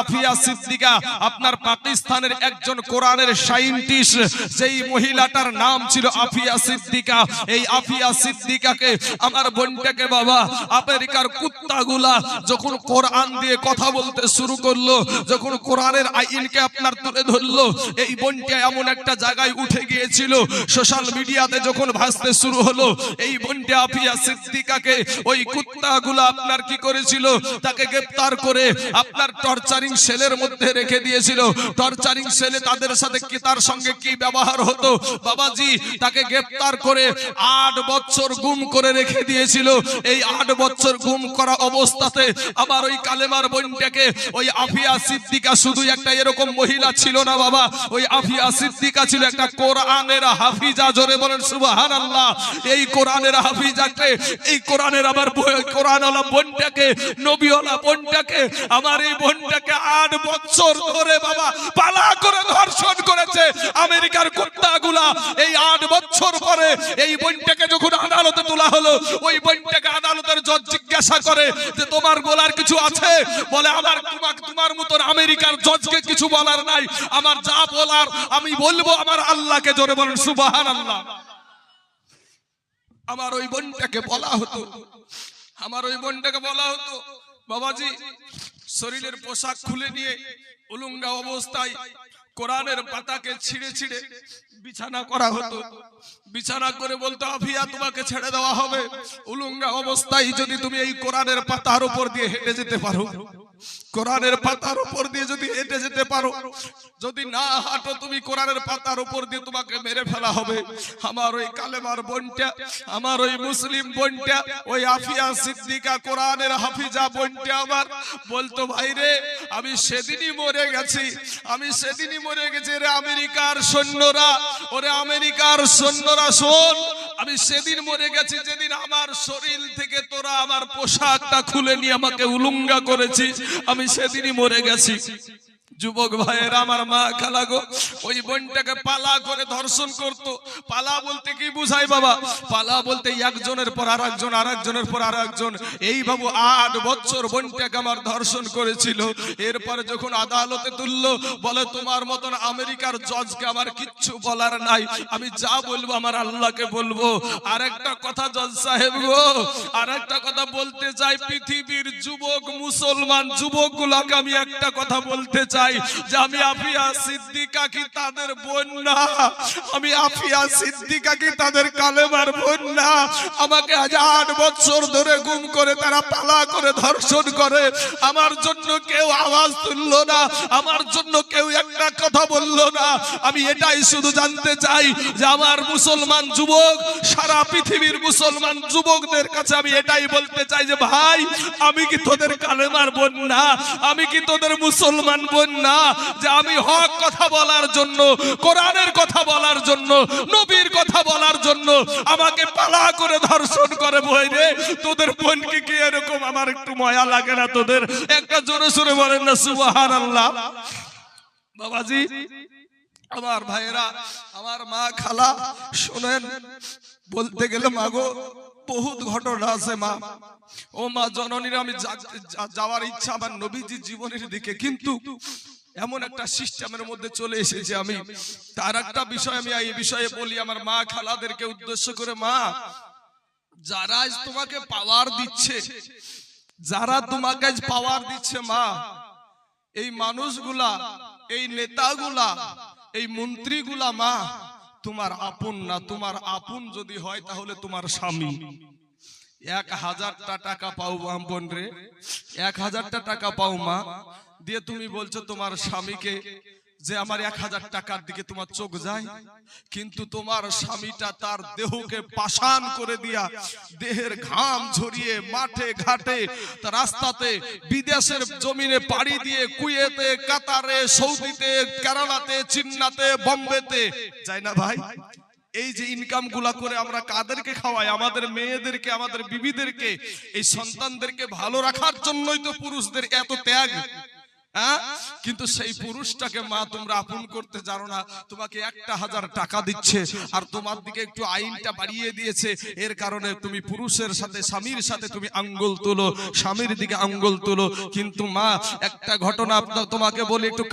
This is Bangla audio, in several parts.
আফিয়া সিদ্দিকা আপনার পাকিস্তানের একজন কোরআনের সায়েন্টিস্ট, যেই মহিলাটার নাম ছিল আফিয়া সিদ্দিকা। এই আফিয়া সিদ্দিকাকে আমার বোনটাকে বাবা আমেরিকার কুত্তাগুলা যখন কোরআন দিয়ে কথা বলতে শুরু করলো, যখন কোরআনের আইনকে আপনার তুলে ধরলো, এই বোনটা এমন একটা জায়গায় উঠে গিয়েছিল, সোশ্যাল মিডিয়াতে যখন ভাসতে শুরু হলো, এই বোনটা আফিয়া সিদ্দিকাকে ওই কুত্তাগুলা আপনার কি করেছিল, তাকে গ্রেফতার করে আপনার টর্চারিং সেলের মধ্যে রেখে দিয়েছিল। টর্চারিং সেলে তাদের সাথে কি তার সঙ্গে কি ব্যবহার হতো বাবাজি, তাকে গ্রেফতার করে 8 বছর গুম করে রেখে দিয়েছিল। এই 8 বছর গুম করা অবস্থাতে আবার ওই কালেমার বোনটাকে ওই আফিয়া সিদ্দিকা শুধু একটা এরকম মহিলা ছিল না বাবা, ওই আফিয়া সিদ্দিকা ছিল একটা কোরআনের হাফিজা। জোরে বলেন সুবহানাল্লাহ। এই কোরআনের হাফিজাকে, এই কোরআনের আবার কোরআনওয়ালা বোনটাকে, নবীওয়ালা বোনটাকে, আমার এই বোনটাকে 8 বছর ধরে বাবা পালা করে ধর্ষণ করেছে আমেরিকার কুত্তাগুলা। এই 8 বছর পরে এই বোনটাকে যখন আদালতে তোলা হলো, ওই বোনটাকে আদালতের জজ জিজ্ঞাসা করে যে তোমার বলার কিছু আছে? বলে আমার তোমার মতন আমেরিকার জজকে কিছু বলার নাই, আমার যা বলার আমি বলবো আমার আল্লাহকে। জোরে বলেন সুবহানাল্লাহ। আমার ওই বোনটাকে বলা হতো, আমার ওই বোনটাকে বলা হতো বাবাজি শরীরের পোশাক খুলে নিয়ে উলঙ্গা অবস্থায় কোরআনের পাতাকে ছিঁড়ে ছিঁড়ে বিছানা করা হতো। বিছানা করে বলতো আফিয়া তোমাকে ছেড়ে দেওয়া হবে উলঙ্গা অবস্থায় যদি তুমি এই কোরআনের পাতার উপর দিয়ে হেঁটে যেতে পারো, কোরআনের পাতার উপর দিয়ে যদি হেঁটে যেতে পারো, যদি না হাঁটো তুমি কোরআনের পাতার উপর দিয়ে তোমাকে মেরে ফেলা হবে। আমার ওই কালেমার বোনটা, আমার ওই মুসলিম বোনটা, ওই আফিয়া সিদ্দিকা কোরআনের হাফিজা বোনটা আমার বলতো ভাই রে আমি সেদিনই মরে গেছি, আমি সেদিনই মরে গেছি রে আমেরিকার সৈন্যরা, ওরে আমেরিকার সৈন্যরা শোন, আমি সেদিন মরে গেছি যেদিন আমার শরীর থেকে তোরা আমার পোশাকটা খুলে নিয়ে আমাকে উলঙ্গা করেছিস, আমি সেদিনই মরে গেছি। যুবক ভাইয়েরা আমার মা খালাগো, ওই বোনটাকে পালা করে ধর্ষণ করতো। পালা বলতে কি বুঝায় বাবা? পালা বলতে একজনের পর আরেকজন, আরেকজনের পর আরেকজন, এই বাবু 8 বছর বোনটাকে আমার ধর্ষণ করেছিল। এরপরে যখন আদালতে তুললো, বলে তোমার মতন আমেরিকার জজকে আমার কিচ্ছু বলার নাই, আমি যা বলবো আমার আল্লাহকে বলবো। আর একটা কথা জজ সাহেব গো, আর একটা কথা বলতে চাই, পৃথিবীর যুবক মুসলমান যুবকগুলোকে আমি একটা কথা বলতে চাই যে আমি আফিয়া সিদ্দিকা কি তাদের বোন না? আমি আফিয়া সিদ্দিকা কি তাদের কালেমার বোন না? আমাকে 8 বছর ধরে গুম করে তারা পালা করে ধর্ষণ করে, আমার জন্য কেউ আওয়াজ তুললো না, আমার জন্য কেউ একটা কথা বললো না। আমি এটাই শুধু জানতে চাই যে আমার মুসলমান যুবক, সারা পৃথিবীর মুসলমান যুবকদের কাছে আমি এটাই বলতে চাই যে ভাই আমি কি তোদের কালেমার বোন না? আমি কি তোদের মুসলমান বোন না? যে আমি হক কথা বলার জন্য, কোরআনের কথা বলার জন্য, নবীর কথা বলার জন্য আমাকে পালা করে ধর্ষণ করে বই রে, তোদের বোন কি এরকম? আমার একটু মায়া লাগে না তোদের? একটা জোরে সোরে বলেন না সুবহানাল্লাহ। বাবাজি আমার ভাইয়েরা, আমার মা খালা শুনেন, বলতে গেলে মাগো বহুত ঘটনা আছে মা। ও মা জননীরা, আমি যাওয়ার ইচ্ছা আমার নবীজির জীবনের দিকে, কিন্তু এমন একটা সিস্টেমের মধ্যে চলে এসেছে আমি। তার একটা বিষয় আমি এই বিষয়ে বলি আমার মা খালাদেরকে উদ্দেশ্য করে। মা, যারা তোমাকে পাওয়ার দিচ্ছে, যারা তোমাকে পাওয়ার দিচ্ছে মা, এই মানুষগুলা, এই নেতাগুলা, এই মন্ত্রীগুলা মা তোমার আপন না। তোমার আপন যদি হয় তাহলে তোমার স্বামী। 1000টা টাকা পাও বোন রে, 1000টা টাকা পাও মা, দিয়ে তুমি বলছো তোমার স্বামীকে যে আমার 1000 টাকার দিকে তোমার চোখ যায়, কিন্তু তোমার স্বামীটা তার দেহকে পাষাণ করে দিয়া, দেহের ঘাম ঝরিয়ে মাঠে ঘাটে রাস্তাতে বিদেশের জমিনে পাড়ি দিয়ে কুয়েতে, কাতারে, সৌদিতে, কেরালাতে, চিন্নাতে, বোম্বেতে যায় না ভাই? এই যে ইনকাম গুলা করে আমরা কাদেরকে খাওয়াই? আমাদের মেয়েদেরকে, আমাদের বিবিদেরকে, এই সন্তানদেরকে ভালো রাখার জন্যই তো পুরুষদের এত ত্যাগ। হ্যাঁ, কিন্তু সেই পুরুষটাকে মা তোমরা আপন করতে জানো না। তোমাকে 1000 টাকা দিচ্ছে আর তোমার দিকে একটু আইনটা বাড়িয়ে দিয়েছে, এর কারণে তুমি পুরুষের সাথে স্বামীর সাথে তুমি আঙ্গুল তোলো, স্বামীর দিকে আঙ্গুল তোলো। কিন্তু মা একটা ঘটনা তোমাকে বলি, একটু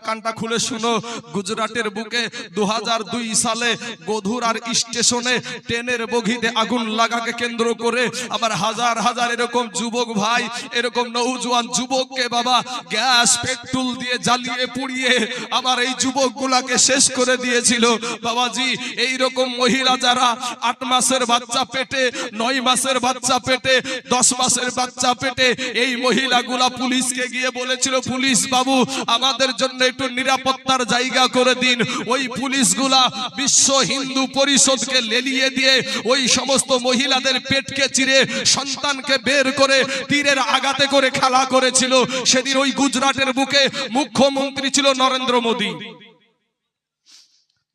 কানটা খুলে শুনো। গুজরাটের বুকে 2002 সালে গোধুরার স্টেশনে ট্রেনের বগিতে আগুন লাগাকে কেন্দ্র করে আবার হাজার হাজার এরকম যুবক ভাই, এরকম নওজোয়ান যুবককে বাবা গ্যাস পেট্রোল দিয়ে জ্বালিয়ে পুড়িয়ে আবার এই যুবকগুলাকে শেষ করে দিয়েছিল। বাবাজি, এই রকম মহিলা যারা 8 মাসের বাচ্চা পেটে, 9 মাসের বাচ্চা পেটে, 10 মাসের বাচ্চা পেটে, এই মহিলাগুলা পুলিশকে গিয়ে বলেছিল, পুলিশ বাবু আমাদের জন্য একটু নিরাপত্তার জায়গা করে দিন। ওই পুলিশগুলা বিশ্ব হিন্দু পরিষদকে লেলিয়ে দিয়ে ওই সমস্ত মহিলাদের পেটকে চিরে সন্তানকে বের করে তীরের আঘাতে করে খেলা করেছিল। সেদিন ওই গুজরাটের বুকে মুখ্যমন্ত্রী ছিল নরেন্দ্র মোদী।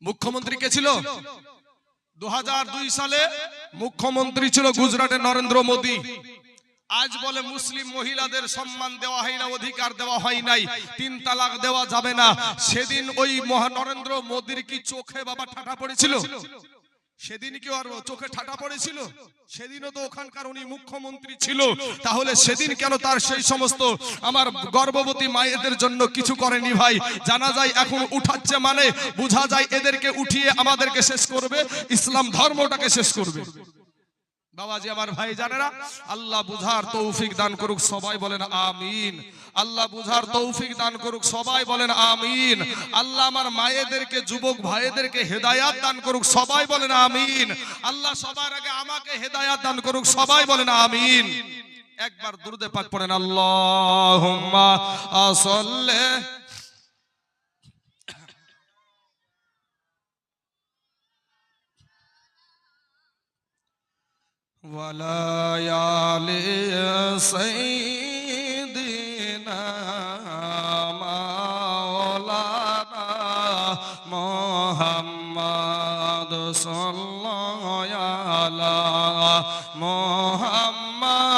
মুখ্যমন্ত্রী কে ছিল? 2002 সালে মুখ্যমন্ত্রী ছিল গুজরাটের নরেন্দ্র মোদী। আজ বলে মুসলিম মহিলাদের সম্মান দেওয়া হয় না, অধিকার দেওয়া হয় নাই, 3 তালাক দেওয়া যাবে না। সেদিন ওই নরেন্দ্র মোদীর কি চোখে বাবা ঠাটা পড়েছিল? সেদিন কি আর চোখে ঠাটা পড়েছিল? সেদিনও তো ওখানকার উনি মুখ্যমন্ত্রী ছিল। তাহলে সেদিন কেন তার সেই সমস্ত আমার গর্ভবতী মায়েদের জন্য কিছু করেনি? ভাই, জানা যায় এখন উঠাচ্ছে মানে বোঝা যায় এদেরকে উঠিয়ে আমাদেরকে শেষ করবে, ইসলাম ধর্মটাকে শেষ করবে। বাবাজি আমার ভাই জানেরা, আল্লাহ বুঝার তৌফিক দান করুক, সবাই বলেন আমিন। আল্লাহ বুঝার তৌফিক দান করুক, সবাই বলেন আমিন। আল্লাহ আমার মায়েদেরকে, যুবক ভাইদেরকে হেদায়াত দান করুক, সবাই বলেন আমিন। আল্লাহ সবার আগে আমাকে হেদায়াত দান করুক, সবাই বলেন আমিন। একবার দুরূদে পাক পড়েন, আল্লাহুম্মা সাল্লি ওয়ালা আলি সাইয়্যিদিনা মাওলানা মুহাম্মদ সাল্লাল্লাহু আলা মুহাম্মাদিন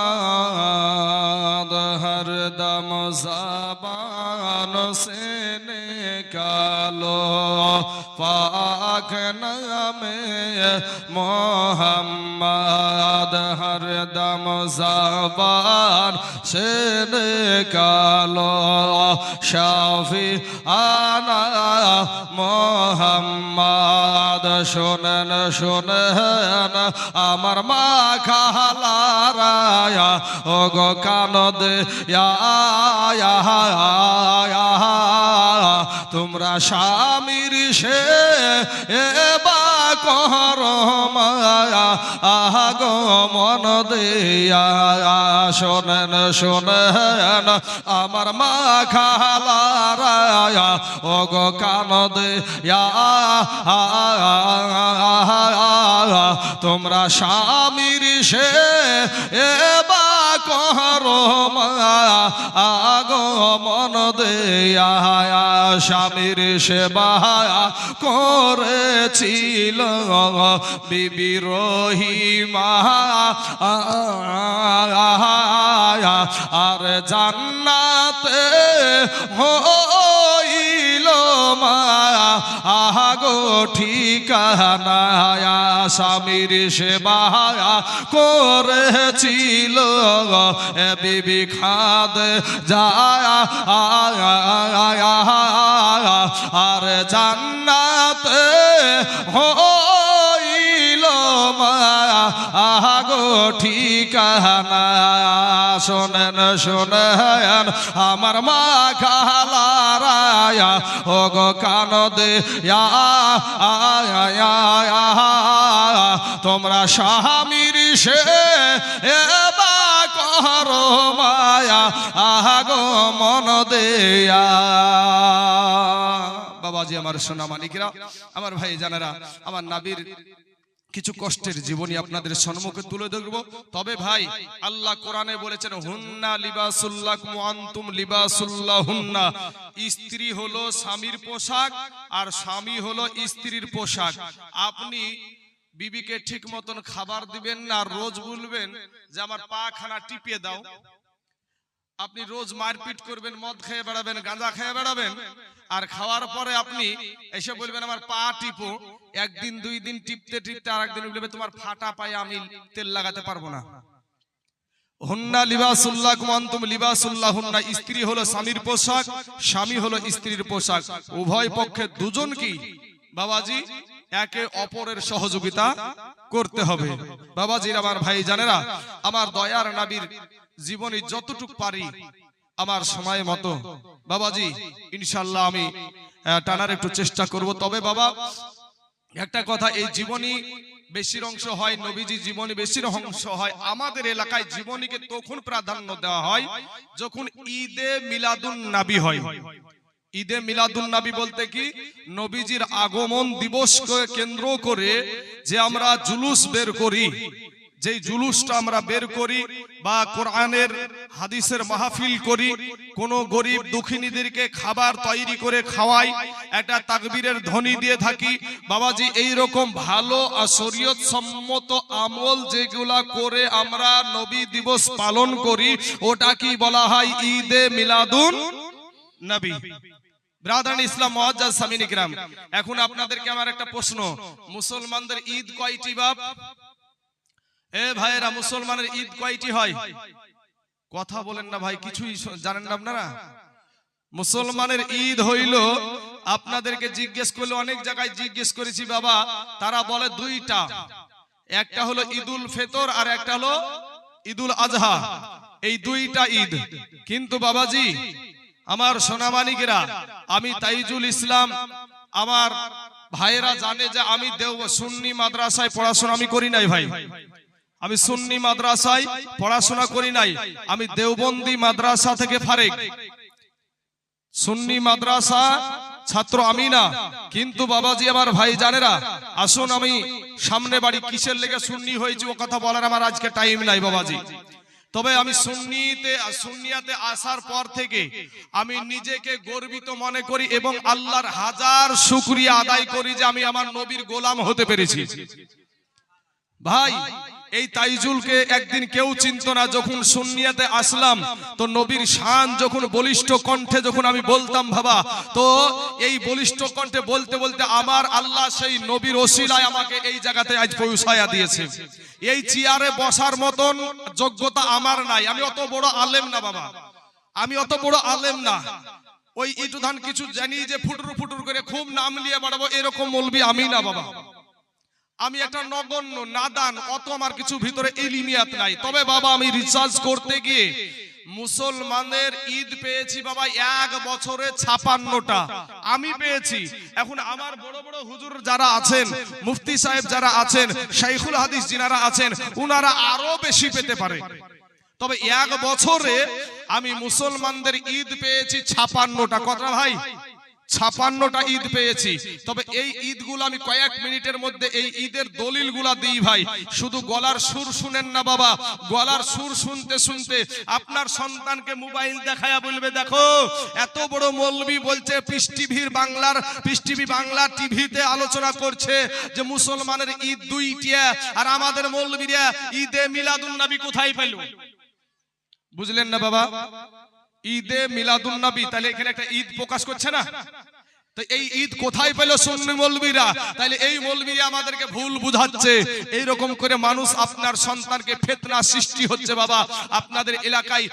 मोहम्मद हर दम ज़बान से निकालो पाक नामे मोहम्मद हर दम ज़बान से निकालो शाफी आना मोहम्मद शुनन शुनन अमर मा खालाराया ओ गो कानो दे या तुमरा शामिर शे एबा कहरो माया आगो मन दिया शोनेन शोनेन अमर मा खालाराया ओ गो कानो दे या तुमरा शामिर शे एबा कहरो माया आगो मन दिया স্বামীর সেবা করেছিল বিবি রহিমা আর জান্নাতে হইল মায়া আহাগো ঠিকানা স্বামীর সেবা করেছিল বিবি খাদিজা আর জান্নাতে হইল মায়া আহাগো ঠিকানা শোনেন শোনেন আমার মা খালারায়া ও গো কানো দে তোমরা স্বামীর সে এবা করো মায়া আহাগো মন দেয়া। বাবাজি আমার সোনা মানিকরা, আমার ভাই জানেরা, আমার নাবির কিছু কষ্টের জীবনী আপনাদের সম্মুখে তুলে ধরব। তবে ভাই আল্লাহ কোরআনে বলেছেন হুন্না লিবাসুল্লাকুম ওয়া আনতুম লিবাসুল্লাহুন্না, স্ত্রী হলো স্বামীর পোশাক আর স্বামী হলো স্ত্রীর পোশাক। আপনি বিবিকে ঠিক মতন খাবার দিবেন না, রোজ বলবেন যে আমার পা খানা টিপিয়ে দাও। আপনি রোজ মারপিট করবেন, মদ খেয়ে বেড়াবেন, গাঁজা খেয়ে বেড়াবেন, আর খাওয়ার পরে আপনি এসে বলবেন আমার পা টিপো। একদিন দুই দিন টিপতে টিপতে আর একদিন বলবে তোমার ফাটা পায়ে আমি তেল লাগাতে পারবো না। হুন্না লিবাসুল্লাহ কুমান্তুম লিবাসুল্লাহ হুন্না, স্ত্রী হলো স্বামীর পোশাক, স্বামী হলো স্ত্রীর পোশাক। উভয় পক্ষে দুজন কি বাবাজি একে অপরের সহযোগিতা করতে হবে। বাবাজির আমার ভাই জানেরা, আমার দয়ার নবীর জীবনে যতটুকু পারি আমার সময় মতো বাবাজি ইনশাআল্লাহ আমি টানার একটু চেষ্টা করব। তবে বাবা একটা কথা, এই জীবনী বেশির অংশ হয় নবীজি জীবনী বেশির অংশ হয় আমাদের এলাকায় জীবনীকে তখন প্রাধান্য দেওয়া হয় যখন ঈদে মিলাদুন নবী হয়। ঈদে মিলাদুন নবী বলতে কি, নবীজির আগমন দিবসকে কেন্দ্র করে যে আমরা জুলুস বের করি, যেই জুলুসটা আমরা বের করি বা কোরআনের হাদিসের মাহফিল করি, কোন গরিব দুঃখিনীদেরকে খাবার তৈরি করে খাওয়াই, একটা তাকবীরের ধ্বনি দিয়ে থাকি বাবাজি, এই রকম ভালো আর শরীয়ত সম্মত আমল যেগুলা করে আমরা নবী দিবস পালন করি, ওটা কি বলা হয় ঈদে মিলাদুন নবী। ব্রাদার ইসলাম মুআজ্জাজ সামিন ইকরাম, এখন আপনাদেরকে আমার একটা প্রশ্ন, মুসলমানদের ঈদ কয়টি বাপ? এ ভাইরা, মুসলমানের ঈদ কয়টি হয়? কথা বলেন না ভাই, কিছুই জানেন না আপনারা। মুসলমানের ঈদ হইল, আপনাদেরকে জিজ্ঞেস করলে অনেক জায়গায় জিজ্ঞেস করেছি বাবা, তারা বলে দুইটা, একটা হলো ঈদুল ফিতর আর একটা হলো ঈদুল আজহা, এই দুইটা ঈদ। কিন্তু বাবাজি আমার সোনামানিকেরা, আমি তাইজুল ইসলাম, আমার ভাইরা জানে যে আমি সুন্নি মাদ্রাসায় পড়াশোনা আমি করি নাই ভাই, আমি সুন্নি মাদ্রাসায় পড়াশোনা করি নাই, আমি দেওবন্দি মাদ্রাসা থেকে ফারেক, সুন্নি মাদ্রাসা ছাত্র আমি না। কিন্তু বাবাজি আমার ভাই জানেরা, আসুন আমি সামনে বাড়ি কিসের লেগে সুন্নি হয়েছি ও কথা বলার আমার আজকে টাইম নাই বাবাজি। তবে আমি সুন্নিয়াতে আসার পর থেকে আমি নিজেকে গর্বিত মনে করি এবং আল্লাহর হাজার শুকরিয়া আদায় করি যে আমি আমার নবীর গোলাম হতে পেরেছি। ভাই এই তাইজুলকে একদিন কেউ চিনত না, যখন সুন্নিয়াতে আসলাম তো নবীর শান যখন বলিষ্ঠ কণ্ঠে যখন আমি বলতাম বাবা, তো এই বলিষ্ঠ কণ্ঠে বলতে বলতে আমার আল্লাহ সেই নবীর ওসিলায় আমাকে এই জায়গাতে আজ পৌঁছায়া দিয়েছে। এই চেয়ারে বসার মতন যোগ্যতা আমার নাই, আমি অত বড় আলেম না বাবা, আমি অত বড় আলেম না, ওই ইটু ধান কিছু জানি যে ফুটুর ফুটুর করে খুব নাম নিয়ে বাড়াবো এরকম মৌলবি আমি না বাবা, আমি একটা নগণ্য নাদান, অত আমার কিছু ভিতরে ইলমিয়াত নাই। তবে বাবা আমি রিসার্চ করতে গিয়ে মুসলমানের ঈদ পেয়েছি বাবা 1 বছরে 56টা আমি পেয়েছি। এখন আমার বড় বড় হুজুর যারা আছেন, মুফতি সাহেব যারা আছেন, শাইখুল হাদিস যিনারা আছেন, উনারা আরো বেশি পেতে পারে। তবে 1 বছরে আমি মুসলমানদের ঈদ পেয়েছি 56টা। কথা ভাই 56টা ঈদ পেয়েছি। তবে এই ঈদগুলো আমি কয়েক মিনিটের মধ্যে এই ঈদের দলিলগুলা দিই ভাই, শুধু গলার সুর শুনেন না বাবা, গলার সুর শুনতে শুনতে আপনার সন্তানকে মোবাইল দেখায়া বলবে দেখো এত বড় মৌলবি বলছে পিস টিভি বাংলা টিভিতে আলোচনা করছে যে মুসলমানের ঈদ 2টা আর আমাদের মৌলবীরা ঈদে মিলাদুন নবী কোথায় পেল? বুঝলেন না বাবা, ঈদে মিলাদুন নবী, তাহলে এখানে একটা ঈদ প্রকাশ করছে না, তো এই ঈদ কোথায় পেল সুন্নি মৌলবীরা? তাহলে এই মৌলবীরা আমাদেরকে ভুল বুঝাচ্ছে। এই রকম করে মানুষ আপনার সন্তানকে ফিতনা সৃষ্টি হচ্ছে বাবা। আপনাদের এলাকায়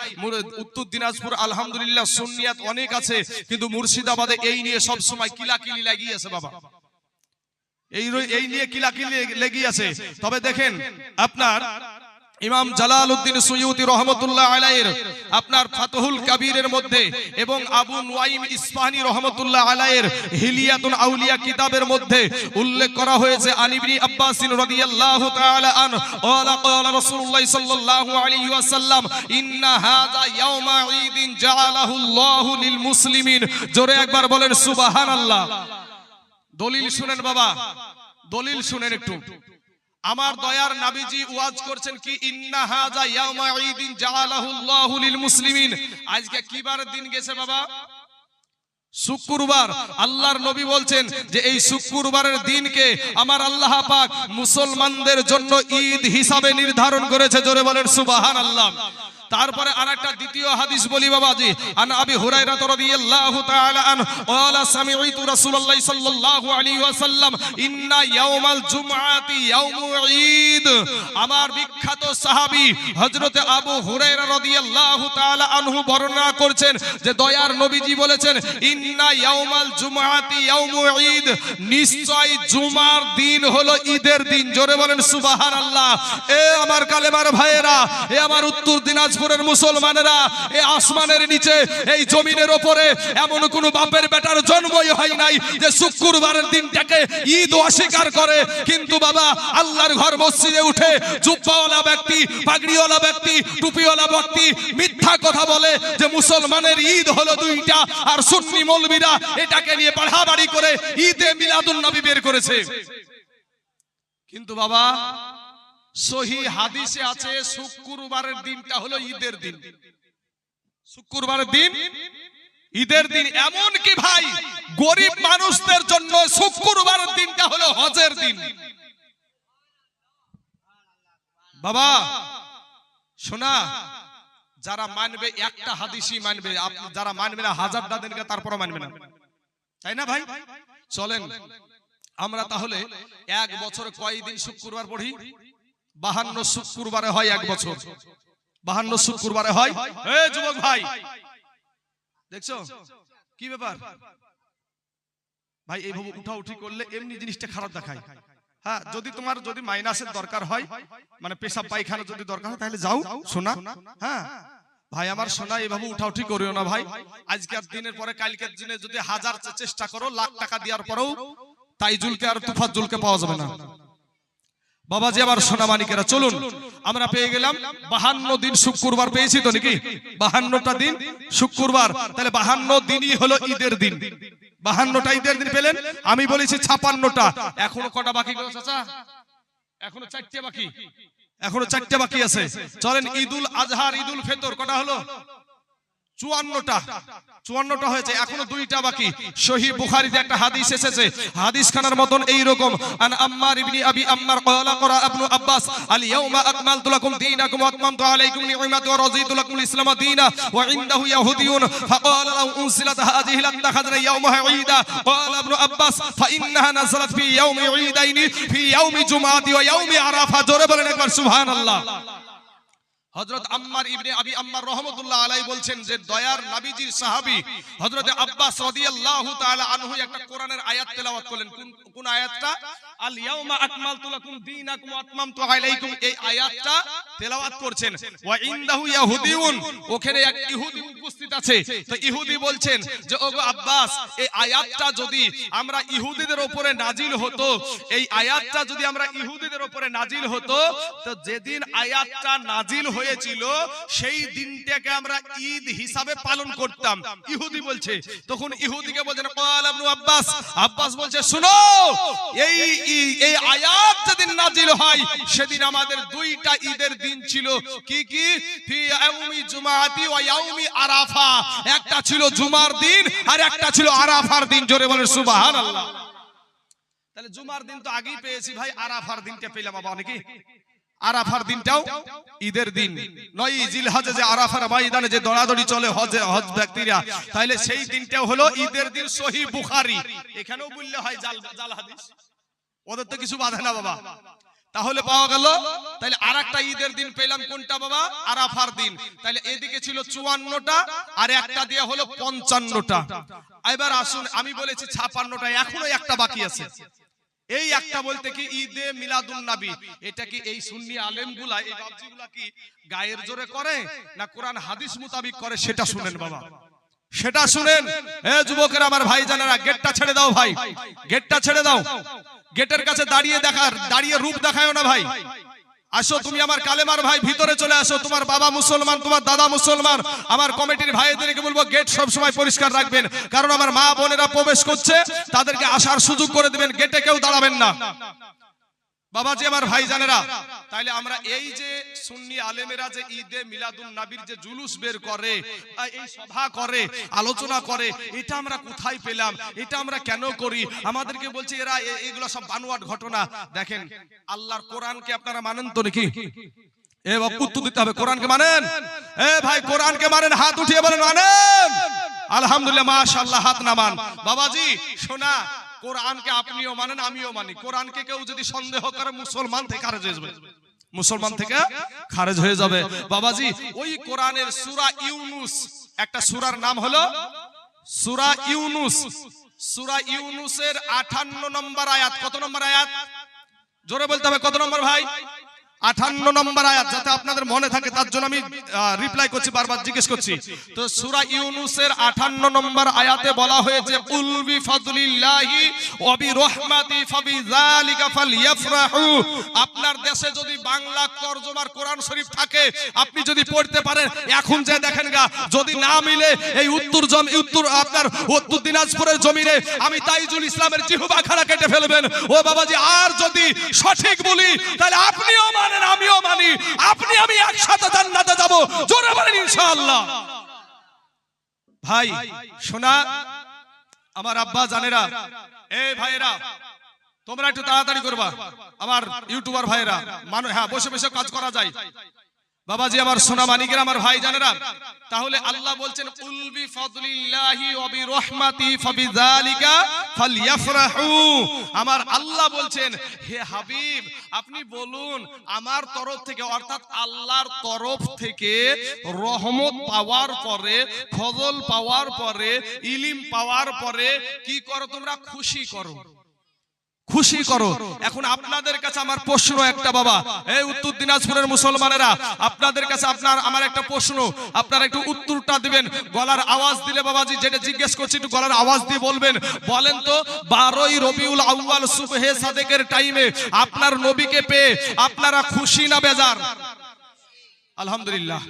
উত্তর দিনাজপুর আলহামদুলিল্লাহ সুন্নিয়াত অনেক আছে, কিন্তু মুর্শিদাবাদে এই নিয়ে সব সময় কিলাকিলি লাগিয়ে আছে বাবা, এই নিয়ে কিলাকিলি লেগে আছে। তবে দেখেন আপনার ইমাম জালালউদ্দিন সুয়ুতি রহমতুল্লাহ আলাইহির আপনার ফাতহুল কাবীরের মধ্যে এবং আবু নুয়াইম ইসফাহানি রহমতুল্লাহ আলাইহির হিলিয়াতুল আউলিয়া কিতাবের মধ্যে উল্লেখ করা হয়েছে আন ইবনে আব্বাস রাদিয়াল্লাহু তাআলা আন ক্বালা ক্বালা রাসূলুল্লাহ সাল্লাল্লাহু আলাইহি ওয়াসাল্লাম ইন্না হাযা ইয়াউমা ঈদিন জাআলাহু আল্লাহু লিল মুসলিমিন। জোরে একবার বলেন সুবহানাল্লাহ। দলিল শুনেন বাবা, দলিল শুনেন একটু। আমার দয়ার নবীজি ওয়াজ করছেন কি ইন্না হাযা ইয়াউমা ঈদিন জাআলাহু আল্লাহু লিল মুসলিমিন। আজকে কি বার দিন গেছে বাবা? শুক্রবার আল্লাহর নবী বলছেন যে এই শুক্রবারের দিনকে আমার আল্লাহ পাক মুসলমানদের জন্য ঈদ হিসাবে নির্ধারণ করেছে। জোরে বলেন সুবহানাল্লাহ। তারপরে আরেকটা দ্বিতীয় হাদিস বলি বাবাজি, আন আবি হুরায়রা রাদিয়াল্লাহু তাআলা আন ক্বালা সামি'তু রাসূলুল্লাহ সাল্লাল্লাহু আলাইহি ওয়াসাল্লাম ইন্না ইয়াউমাল জুমআতি ইয়াউমু ঈদ। আমার বিখ্যাত সাহাবী হযরত আবু হুরায়রা রাদিয়াল্লাহু তাআলা আনহু বর্ণনা করছেন যে দয়ার নবীজি বলেছেন ইন্না ইয়াউমাল জুমআতি ইয়াউমু ঈদ, নিশ্চয় জুমার দিন হলো ঈদের দিন। জোরে বলেন সুবহানাল্লাহ। এ আমার কালেমার ভাইয়েরা, এ আমার উত্তর দিনাজপুর মুসলমানেরা, এই আসমানের নিচে এই জমিনের উপরে এমন কোন বাপের বেটার জন্মই হয় নাই যে শুক্রবারের দিনটাকে ঈদ অস্বীকার করে। কিন্তু বাবা আল্লাহর ঘর মসজিদে উঠে জুব্বাওয়ালা ব্যক্তি, পাগড়িওয়ালা ব্যক্তি, টুপিওয়ালা ব্যক্তি মিথ্যা কথা বলে যে মুসলমানের ঈদ হলো দুইটা, আর সুন্নি মৌলবীরা এটাকে নিয়ে বাড়াবাড়ি করে ঈদে মিলাদুন নবী বের করেছে। কিন্তু বাবা সহি হাদিসে আছে শুক্রবারের দিনটা হলো ঈদের দিন। শুক্রবারের দিন ঈদের দিন। এমন কি ভাই গরিব মানুষদের জন্য শুক্রবারের দিনটা হলো হজের দিন। বাবা শোনা, যারা মানবে একটা হাদিসই মানবে, যারা মানবে না হাজারটা দিনকে তারপরও মানবে না, তাই না ভাই? চলেন আমরা তাহলে এক বছরে কয়দিন শুক্রবার পড়ি? 52 শুক্রবারে হয় এক বছর। 52 শুক্রবারে হয়। এই যুবক ভাই দেখছো কি ব্যাপার ভাই? এইভাবে উঠাউঠি করলে এমনি জিনিসটা খারাপ দেখায়। হ্যাঁ, যদি তোমার যদি মাইনাসের দরকার হয়, মানে পেশাব পায়খানা যদি দরকার হয় তাহলে যাও শোনা। হ্যাঁ ভাই আমার শোনা, এইভাবে উঠাউঠি করিও না ভাই। আজকের দিনের পরে কালকের দিনে যদি হাজার চেষ্টা করো, লাখ টাকা দেওয়ার পরেও তাইজুলকে আর তুফাজ্জুলকে পাওয়া যাবে না। বাবাজি আমার সোনা মানিকেরা, চলুন আমরা পেয়ে গেলাম 52 দিন শুক্রবার পেয়েছি তো নাকি? 52টা দিন শুক্রবার, তাহলে 52 দিনই হলো ঈদের দিন। 52টা ঈদের দিন পেলেন। আমি বলেছি 56টা। এখনো কটা বাকি গো চাচা? এখনো 4টে বাকি। এখনো 4টে বাকি আছে। চলেন ঈদুল আজহার ঈদুল ফিতর কটা হলো? 54টা। 54টা হয়েছে, এখনো 2টা বাকি। সহিহ বুখারীতে একটা হাদিস এসেছে, হাদিস খানার মতন এই রকম, আন আম্মার ইবনে আবি আম্মার ক্বালা ক্বারা ইবনে আব্বাস আল ইয়াউমা আকমালতু লাকুম দীনাকুম ওয়া আতমামতু আলাইকুম নি'মাতি ওয়া রাদিতু লাকুমুল ইসলাম দীনা ওয়া ইনদাহু ইয়াহুদিয়ুন ফাকালা লাউ উনসিলাত হাযিহি লাত্তাখাযনা ইয়াওমাহা ঈদা ক্বালা ইবনে আব্বাস ফা ইন্নাহা নাযালাত ফি ইয়াউমি ঈদাইনি ফি ইয়াউমি জুমআতি ওয়া ইয়াউমি আরাফা। জোরে বলেন একবার সুবহানাল্লাহ। হযরত আম্মার ইবনে আবি আম্মার রাহমাতুল্লাহ আলাইহি বলছেন যে দয়ার নবীজির সাহাবী হযরত আব্বাস রাদিয়াল্লাহু তাআলা আনহু একটা কোরআনের আয়াত তেলাওয়াত করলেন। কোন আয়াতটা? আল ইয়াউমা আকমালতু লাকুম দীনাকুম ওয়া আতমামতু আলাইকুম। এই আয়াতটা তেলাওয়াত করছেন। ওয়া ইনদাহু ইয়াহুদিয়ুন, ওখানে এক ইহুদি উপস্থিত আছে। তো ইহুদি বলছেন যে ওগো আব্বাস, এই আয়াতটা যদি আমরা ইহুদিদের উপরে নাজিল হতো, এই আয়াতটা যদি আমরা ইহুদিদের উপরে নাজিল হতো, তো যেদিন আয়াতটা নাজিল হয়েছিল সেই দিনটাকে আমরা ঈদ হিসাবে পালন করতাম। ইহুদি বলছে। তখন ইহুদিকে বলছেন ক্বালা ইবনে আব্বাস, আব্বাস বলছে শুনো, এই আয়াত যেদিন নাজিল হয় সেদিন আমাদের 2টা ঈদের দিন ছিল। কি কি? ফি ইয়াউমি জুমআতি ওয়া ইয়াউমি আরাফা। একটা ছিল জুমার দিন আর একটা ছিল আরাফার দিন। জোরে বলেন সুবহানাল্লাহ। তাহলে জুমার দিন তো আগেই পেয়েছি ভাই, আরাফার দিনটা পেলাম আবার নাকি? আরাফার দিনটাও ঈদের দিন। 9 জিলহজে যে আরাফার ময়দানে যে দৌড়াদৌড়ি চলে হজ ব্যক্তিরা, তাহলে সেই দিনটাও হলো ঈদের দিন। সহিহ বুখারী। এখানেও বললে হয় জাল হাদিস, ওদের তো কিছু বাধা না বাবা। তাহলে পাওয়া গেল। তাহলে আরেকটা ঈদের দিন পেলাম কোনটা বাবা? আরাফার দিন। তাহলে এদিকে ছিল 54টা আর একটা দিয়ে হলো 55টা। এবার আসুন, আমি বলেছি 56টা, এখনো একটা বাকি আছে। এই একটা বলতে কি ঈদে মিলাদুন নবী। এটা কি এই সুন্নি আলেমগুলা, এই বাপজিগুলা কি গায়ের জোরে করে না কোরআন হাদিস মোতাবেক করে? সেটা শুনেন বাবা, সেটা শুনেন। এ যুবকেরা, আমার ভাই জানেরা, গেটটা ছেড়ে দাও ভাই, গেটটা ছেড়ে দাও। গেটের কাছে দাঁড়িয়ে রূপ দেখায়ও না ভাই। আসো তুমি আমার কালেমার ভাই, ভিতরে চলে আসো। তোমার বাবা মুসলমান, তোমার দাদা মুসলমান। আমার কমিটির ভাইদেরকে বলবো গেট সব সময় পরিষ্কার রাখবেন, কারণ আমার মা বোনেরা প্রবেশ করছে, তাদেরকে আসার সুযোগ করে দিবেন। গেটে কেউ দাঁড়াবেন না। বাবাজি আমার ভাইজানেরা, তাইলে আমরা এই যে সুন্নি আলেমেরা যে ঈদে মিলাদুন নবীর যে জুলুস বের করে, এই সভা করে, আলোচনা করে, এটা আমরা কোথায় পেলাম? এটা আমরা কেন করি? আমাদেরকে বলছে এরা এগুলো সব বানোয়াট ঘটনা। দেখেন আল্লাহর কোরআনকে আপনারা মানেন তো নাকি? এ বাবা উত্তর দিতে হবে, কোরআনকে মানেন? এ ভাই কোরআনকে মানেন? হাত উঠিয়ে বলেন মানেন। আলহামদুলিল্লাহ, মাশাআল্লাহ, হাত নামান। বাবাজি শোনা, কোরআনকে আপনিও মানেন, আমিও মানি। কোরআনকে কেউ যদি সন্দেহ করে মুসলমান থেকে খারেজ হয়ে যাবে, মুসলমান থেকে খারেজ হয়ে যাবে। বাবাজি ওই কোরআনের সূরা ইউনুস, একটা সূরার নাম হলো সূরা ইউনুস। সূরা ইউনুসের 58 নম্বর আয়াত। কত নম্বর আয়াত? জোরে বলতে হবে, কত নম্বর ভাই? 58 নম্বর আয়াত। যাতে আপনাদের মনে থাকে তার জন্য আমি রিপ্লাই করছি, বারবার জিজ্ঞেস করছি। তো সূরা ইউনুসের 58 নম্বর আয়াতে বলা হয়েছে, কুল বিফাদলিল্লাহি ওয়া বিরহমাতি ফাবিযালিকা ফালইফরাহু। আপনার দেশে যদি বাংলা তরজমার কোরআন শরীফ থাকে, আপনি যদি পড়তে পারেন, এখন যে দেখেন গা, যদি না মিলে এই উত্তর আপনার উত্তর দিনাজপুরের জমিনে আমি তাইজুল ইসলামের জিহবা খাড়া কেটে ফেলবেন। ও বাবাজি, আর যদি সঠিক বলি তাহলে আপনিও আমিও মানি, আপনি আমি একসাথে জান্নাতে যাব। জোরে বলেন ইনশাআল্লাহ। ভাই শোনা, আমার আব্বা জানেরা, এই ভাইরা তোমরা একটু তাড়াতাড়ি করবা। আমার ইউটিউবার ভাইরা হ্যাঁ, বসে বসে কাজ করা যায়। বাবাজি আমার সোনা মানিকেরা, আমার ভাই জানেরা, তাহলে আল্লাহ বলছেন কুল বিফাদলিল্লাহি ওয়া বিরহমাতি ফাবিযালিকা ফালইফরাহু। আমার আল্লাহ বলছেন, হে হাবিব আপনি বলুন আমার তরফ থেকে, অর্থাৎ আল্লাহর তরফ থেকে রহমত পাওয়ার পরে, ফজল পাওয়ার পরে, ইলম পাওয়ার পরে কি করো তোমরা? খুশি করো, খুশি করো। এখন আপনাদের কাছে আমার প্রশ্ন একটা, বাবা এই উত্তর দিনাজপুরের মুসলমানেরা, আপনাদের কাছে আমার একটা প্রশ্ন, আপনারা একটু উত্তরটা দিবেন গলার আওয়াজ দিলে। বাবাজি যেটা জিজ্ঞেস করছি একটু গলার আওয়াজ দিয়ে বলবেন। বলেন তো 12ই রবিউল আউয়াল সুবহে সাদেকের টাইমে আপনার নবীকে পেয়ে আপনারা খুশি না বেজার? আলহামদুলিল্লাহ।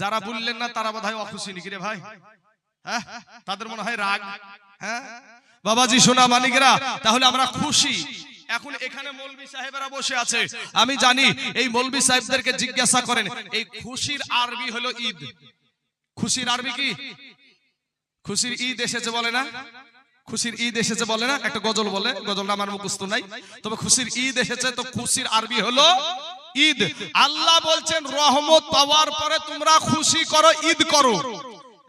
যারা বললেন না তারা বোধহয় অখুশি নাকি রে ভাই? হ্যাঁ, তাদের মনে হয় রাগ। হ্যাঁ বাবাজি সোনা মানিকেরা, তাহলে আমরা খুশি। এখন এখানে মৌলভী সাহেবেরা বসে আছে, আমি জানি এই মৌলভী সাহেবদেরকে জিজ্ঞাসা করেন এই খুশির আরবি হলো ঈদ। খুশির আরবি কি? খুশির ঈদ এসেছে বলে না? খুশির ঈদ এসেছে বলে না? একটা গজল বলে, গজলটা আমার মুখস্থ নাই, তবে খুশির ঈদ এসেছে। তো খুশির আরবি হলো ঈদ। আল্লাহ বলছেন রহমত পাওয়ার পরে তোমরা খুশি করো, ঈদ করো।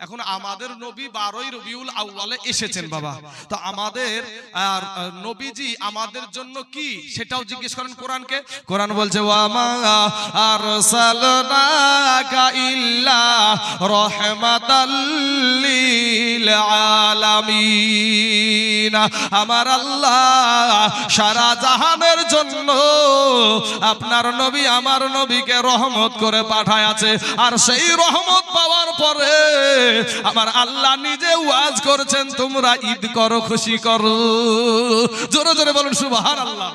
এখন আমাদের নবী 12ই রবিউল আউয়ালে এসেছেন বাবা, তো আমাদের নবীজি আমাদের জন্য কি সেটাও জিজ্ঞেস করেন কোরআনকে। কোরআন বলছে ওয়া মা আরসালনাকা ইল্লা রাহমাতাল লিল আলামিন। আমার আল্লাহ সারা জাহানের জন্য আপনার নবী আমার নবীকে রহমত করে পাঠায় আছে। আর সেই রহমত পাওয়ার পরে আমার আল্লাহ নিজে ওয়াজ করেছেন তোমরা ঈদ করো, খুশি করো। জোরে জোরে বলুন সুবহানাল্লাহ।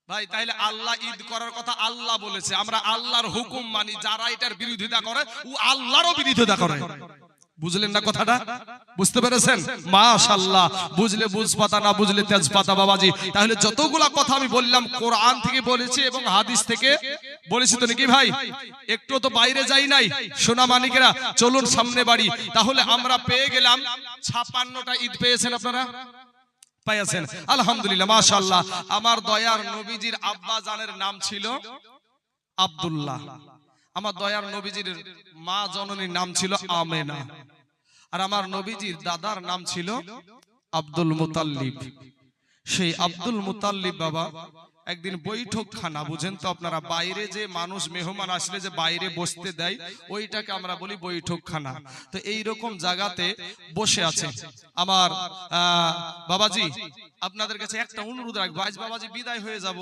ভাই তাইলে আল্লাহ ঈদ করার কথা আল্লাহ বলেছে, আমরা আল্লাহর হুকুম মানি। যারা এটার বিরোধিতা করে ও আল্লাহরও বিরোধিতা করে। বুঝলেন না কথাটা? বুঝতে পেরেছেন? মাশাআল্লাহ। বুঝলে বুঝ পাতা, না বুঝলে তেজ পাতা। বাবাজি তাহলে যতগুলা কথা আমি বললাম কোরআন থেকে বলেছি এবং হাদিস থেকে বলেছি তো নাকি ভাই? একটু তো বাইরে যাই নাই। সোনা মানিকেরা চলুন সামনে বাড়ি। তাহলে আমরা পেয়ে গেলাম 56টা ঈদ। পেয়েছেন আপনারা? পেয়েছেন আলহামদুলিল্লাহ, মাশাআল্লাহ। আমার দয়ার নবীজির আব্বা জানের নাম ছিল আব্দুল্লাহ। আমার দয়ার নবীজির মা জননীর নাম ছিল আমেনা। আর আমার নবীজির দাদার নাম ছিল আব্দুল মুতাল্লিব। সেই আব্দুল মুতাল্লিব বাবা একদিন বৈঠকখানা, বুঝেন তো আপনারা, বাইরে যে মানুষ মেহমান আসলে যে বাইরে বসতে দেয় ওইটাকে আমরা বলি বৈঠকখানা। তো এইরকম জায়গাতে বসে আছে আমার বাবাজি। আপনাদের কাছে একটা অনুরোধ রাখবো, আজ বাবাজি বিদায় হয়ে যাব,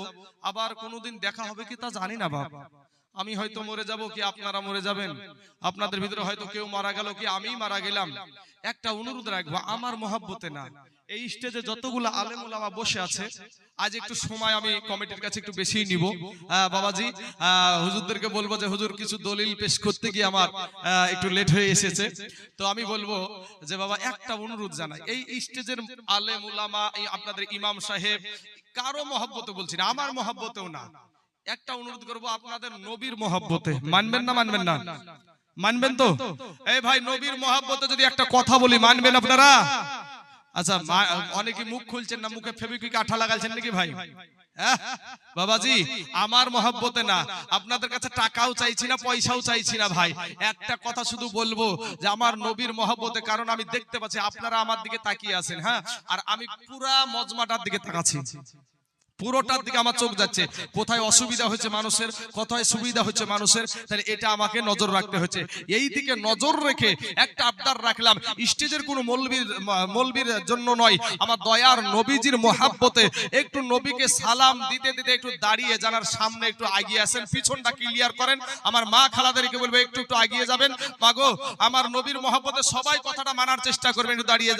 আবার কোনোদিন দেখা হবে কি তা জানি না বাবা। আমি হয়তো মরে যাব কি আপনারা মরে যাবেন, আপনাদের ভিতরে হয়তো কেউ মারা গেল কি আমি মারা গেলাম। একটা অনুরোধ রাখবো, আমার মহব্বতে না, এই স্টেজে যতগুলো আলেম ওলামা বসে আছে আজ একটু সময় আমি কমিটির কাছে একটু বেশি নিব বাবাজি। হুজুরদেরকে বলবো যে হুজুর কিছু দলিল পেশ করতে গিয়ে আমার একটু লেট হয়ে এসেছে। তো আমি বলবো যে বাবা একটা অনুরোধ জানাই, এই স্টেজের আলেম ওলামা, এই আপনাদের ইমাম সাহেব, কারো মহব্বতে বলছি না, আমার মহব্বতেও না। একটা অনুরোধ করবো আপনাদের নবীর মহব্বতে, মানবেন না মানবেন না? মানবেন তো? এই ভাই নবীর মহব্বতে যদি একটা কথা বলি, মানবেন আপনারা? আচ্ছা, অনেকে মুখ খুলছেন না, মুখে ফেবিকুইক আঠা লাগাইছেন নাকি ভাই? বাবাজি আমার মহব্বতে না, আপনাদের কাছে টাকাও চাইছি না, পয়সাও চাইছি না ভাই। একটা কথা শুধু বলবো যে আমার নবীর মহব্বতে, কারণ আমি দেখতে পাচ্ছি আপনারা আমার দিকে তাকিয়ে আছেন, হ্যাঁ, আর আমি পুরা মজমাটার দিকে তাকাচ্ছি, পুরোটার দিকে আমার চোখ যাচ্ছে। কোথায় অসুবিধা হচ্ছে মানুষের, কোথায় সুবিধা হচ্ছে মানুষের, তাহলে এটা আমাকে নজর রাখতে হচ্ছে। এই দিকে নজর রেখে একটা আবদার রাখলাম, স্টেজের কোনো মৌলবীর জন্য নয়, আমার দয়ার নবীজির মহাব্বতে একটু নবীকে সালাম দিতে দিতে একটু দাঁড়িয়ে জানার সামনে একটু আগিয়ে আসেন, পিছনটা ক্লিয়ার করেন। আমার মা খালাদেরকে বলবো একটু একটু আগিয়ে যাবেন। মাগো আমার নবীর মহাব্বতে সবাই কথাটা মানার চেষ্টা করবেন, একটু দাঁড়িয়ে যান।